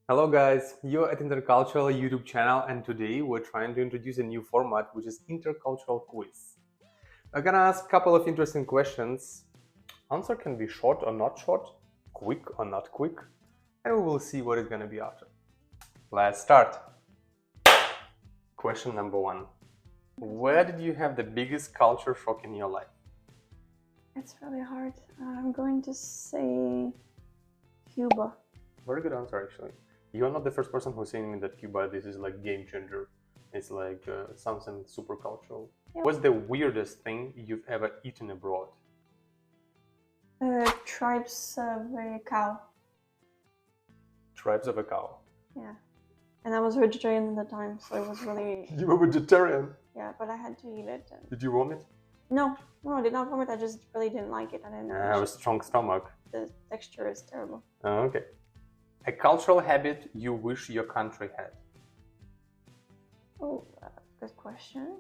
Hello guys, you're at Intercultural YouTube channel and today we're trying to introduce a new format which is Intercultural quiz. I'm gonna ask a couple of interesting questions. Answer can be short or not short, quick or not quick, and we will see what it's gonna be after. Let's start. Question number 1. Where did you have the biggest culture shock in your life? It's really hard. I'm going to say Cuba. Very good answer actually. You're not the first person who's saying me that Cuba, this is like game changer. It's like something super cultural. Yeah. What's the weirdest thing you've ever eaten abroad? Tribes of a cow. Tribes of a cow. Yeah. And I was vegetarian at the time, so it was really... You were vegetarian? Yeah, but I had to eat it. And... Did you vomit? No, I did not vomit. I just really didn't like it. I didn't I have a strong stomach. The texture is terrible. Okay. A cultural habit you wish your country had? Oh, good question.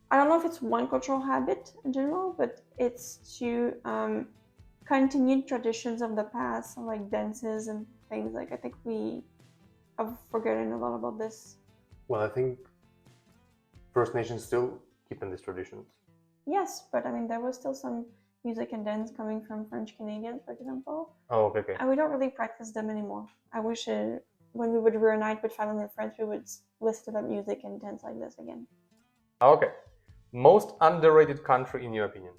I don't know if it's one cultural habit in general, but it's to continue traditions of the past, like dances and things. Like I think we have forgotten a lot about this. Well, I think First Nations still keeping these traditions. Yes, but I mean there was still some music and dance coming from French Canadians, for example. Oh, okay. And we don't really practice them anymore. I wish when we would reunite with family and friends, we would listen to that music and dance like this again. Okay. Most underrated country in your opinion?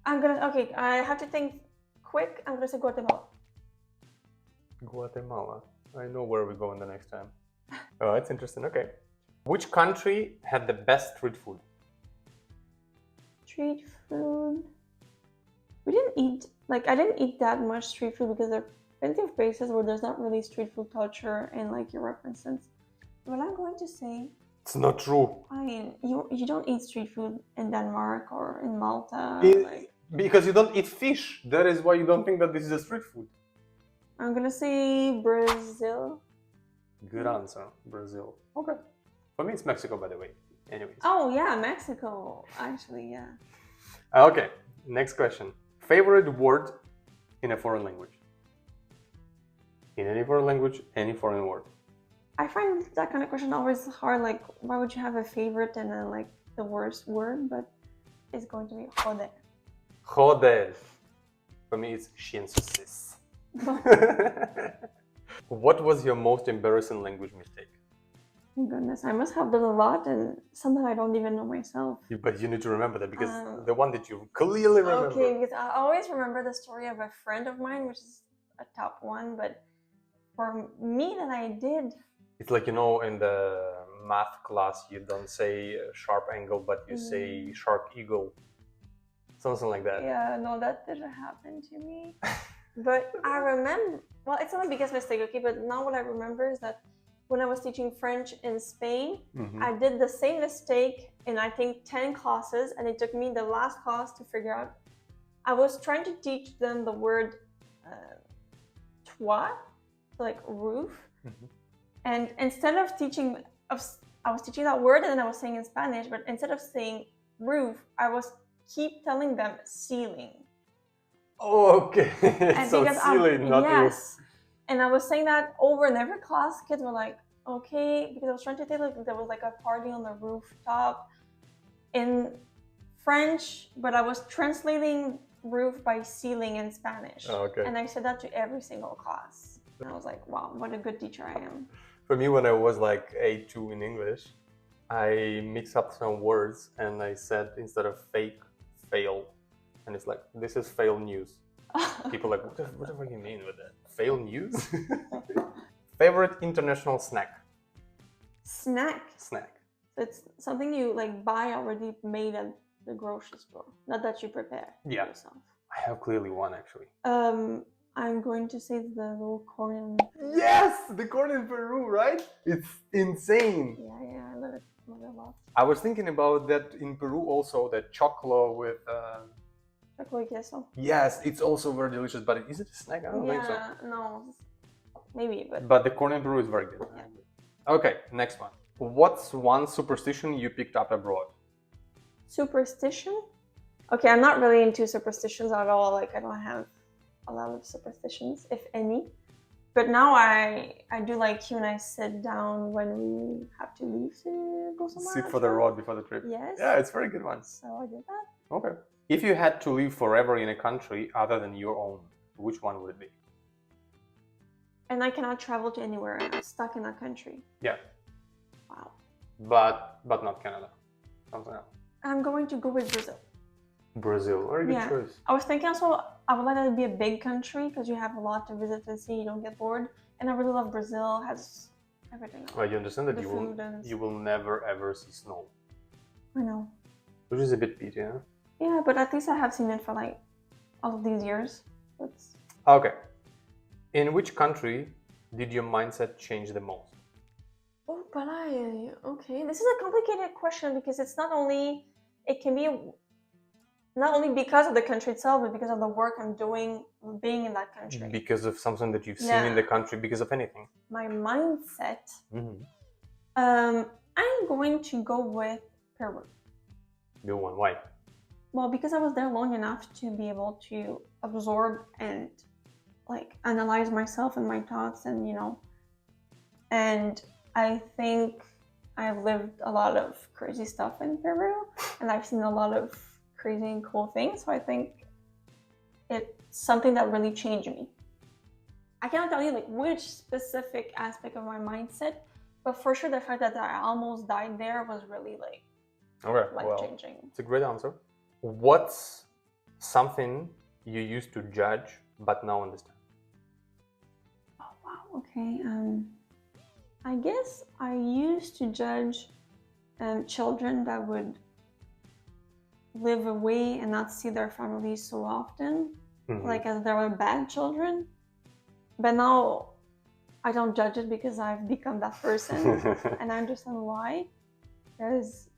Okay, I have to think quick. I'm gonna say Guatemala. Guatemala. I know where we're going the next time. Oh, that's interesting. Okay. Which country had the best street food? Street food. We didn't eat, I didn't eat that much street food because there are plenty of places where there's not really street food culture in Europe, for instance. But I'm going to say... It's not true. I mean, you don't eat street food in Denmark or in Malta. Because you don't eat fish. That is why you don't think that this is a street food. I'm gonna say Brazil. Good answer, Brazil. Okay. For me, it's Mexico, by the way. Anyways. Oh yeah, Mexico. Actually, yeah. Okay. Next question. Favorite word in a foreign language? In any foreign language, any foreign word. I find that kind of question always hard. Why would you have a favorite and then the worst word? But it's going to be joder. Joder. For me, it's chiensusis. What was your most embarrassing language mistake? Oh goodness, I must have done a lot, and sometimes I don't even know myself. But you need to remember that because the one that you clearly remember. Okay, because I always remember the story of a friend of mine, which is a top one. But for me, that I did. It's like, in the math class, you don't say sharp angle, but you say sharp eagle. Something like that. Yeah, no, that didn't happen to me. But I remember, well, it's not my biggest mistake, okay? But now what I remember is that when I was teaching French in Spain, I did the same mistake in, I think, 10 classes. And it took me the last class to figure out. I was trying to teach them the word toit, so roof. And instead of teaching, I was teaching that word and then I was saying in Spanish, but instead of saying roof, I was keep telling them ceiling. Okay, so ceiling, not roof. And I was saying that over in every class. Kids were like, okay, because I was trying to say there was a party on the rooftop in French, but I was translating roof by ceiling in Spanish. Okay. And I said that to every single class. And I was like, wow, what a good teacher I am. For me, when I was A2 in English, I mixed up some words and I said instead of fake, fail. And it's like, this is fail news. People are like, what do you mean with that? Fail news? Favorite international snack? Snack? Snack. It's something you buy already made at the grocery store. Not that you prepare yourself. I have clearly one actually. I'm going to say the little corn. Yes! The corn in Peru, right? It's insane. Yeah, I love it a lot. I was thinking about that in Peru also, that chocolate with... Chocolate queso. Yes, it's also very delicious, but is it a snack? I don't think so. Yeah, no, maybe, but... But the corn in Peru is very good. Yeah. Okay, next one. What's one superstition you picked up abroad? Superstition? Okay, I'm not really into superstitions at all. I don't have a lot of superstitions, if any. But now I do like you and I sit down when we have to leave to go somewhere. Sit for the road before the trip. Yes. Yeah, it's a very good one. So I did that. Okay. If you had to live forever in a country other than your own, which one would it be? And I cannot travel to anywhere. I'm stuck in that country. Yeah. Wow. But not Canada. Something else. I'm going to go with Brazil. Brazil, very good choice. I was thinking also I would like it to be a big country because you have a lot to visit and see. You don't get bored. And I really love Brazil. Has everything. Well, you understand that The you will never ever see snow, I know. which is a bit pity, yeah. Yeah, but at least I have seen it for like all of these years. It's... Okay. In which country did your mindset change the most? Oh, but okay. This is a complicated question because it's not only, it can be not only because of the country itself, but because of the work I'm doing being in that country. Because of something that you've seen in the country, because of anything. My mindset. Mm-hmm. I'm going to go with Peru. Good one. Why? Well, because I was there long enough to be able to absorb and like analyze myself and my thoughts, and and I think I've lived a lot of crazy stuff in Peru, and I've seen a lot of crazy and cool things. So I think it's something that really changed me. I cannot tell you like which specific aspect of my mindset, but for sure the fact that I almost died there was really like life-changing. It's a great answer. What's something you used to judge but now understand? Oh wow, okay. I guess I used to judge children that would live away and not see their families so often, like as they were bad children. But now I don't judge it because I've become that person, and I understand why. Because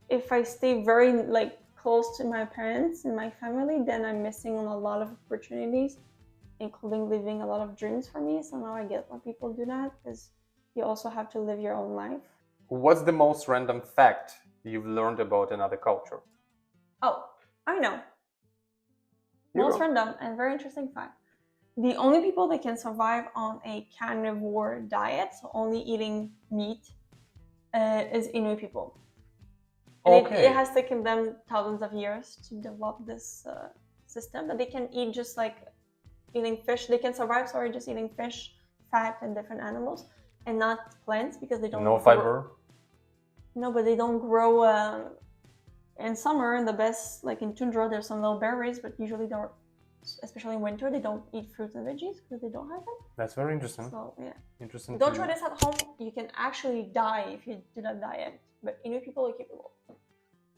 if I stay very like close to my parents and my family, then I'm missing on a lot of opportunities, including living a lot of dreams for me. So now I get why people do that, because you also have to live your own life. What's the most random fact you've learned about another culture? Oh, I know. Most random and very interesting fact. The only people that can survive on a carnivore diet, so only eating meat, is Inuit people. And it has taken them thousands of years to develop this system that they can eat just like eating fish. They can survive, just eating fish, fat, and different animals, and not plants because they don't. No fiber. No, but they don't grow. In summer, in the best, like in tundra, there's some little berries, but usually don't. Especially in winter, they don't eat fruits and veggies because they don't have them. That's very interesting. So yeah, interesting. Don't try this at home. You can actually die if you do that diet. But Inuit people are capable.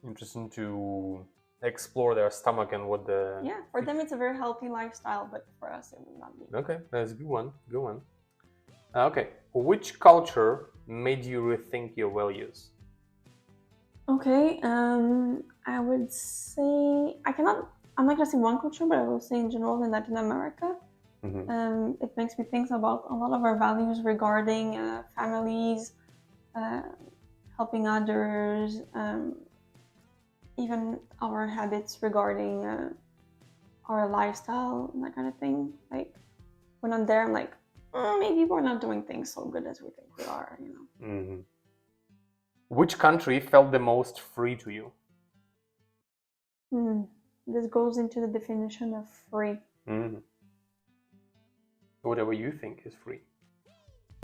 Interesting to explore their stomach and what the... Yeah, for them it's a very healthy lifestyle, but for us it would not be. Okay, that's a good one. Good one. Okay, which culture made you rethink your values? Okay, I would say I'm not gonna say one culture, but I will say in general in Latin America. It makes me think about a lot of our values regarding families, helping others, even our habits regarding our lifestyle and that kind of thing. Like when I'm there, I'm like, maybe we're not doing things so good as we think we are, Which country felt the most free to you? This goes into the definition of free. Whatever you think is free.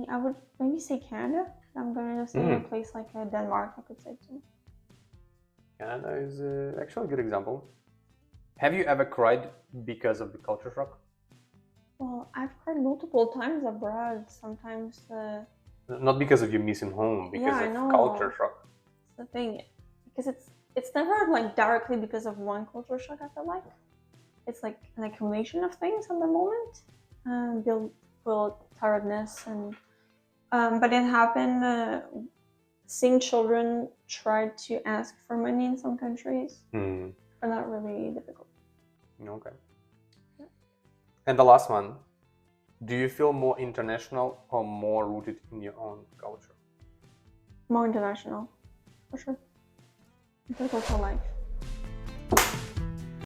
I would maybe say Canada. I'm going to say a place like Denmark, I could say too. Canada is actually a good example. Have you ever cried because of the culture shock? Well, I've cried multiple times abroad. Sometimes... Not because of you missing home, because of culture shock. That's the thing. Because it's never like directly because of one culture shock, I feel like. It's like an accumulation of things at the moment. Build tiredness and... but it happened... seeing children try to ask for money in some countries are not really difficult. Okay. Yeah. And the last one, do you feel more international or more rooted in your own culture? More international, for sure. Intercultural life.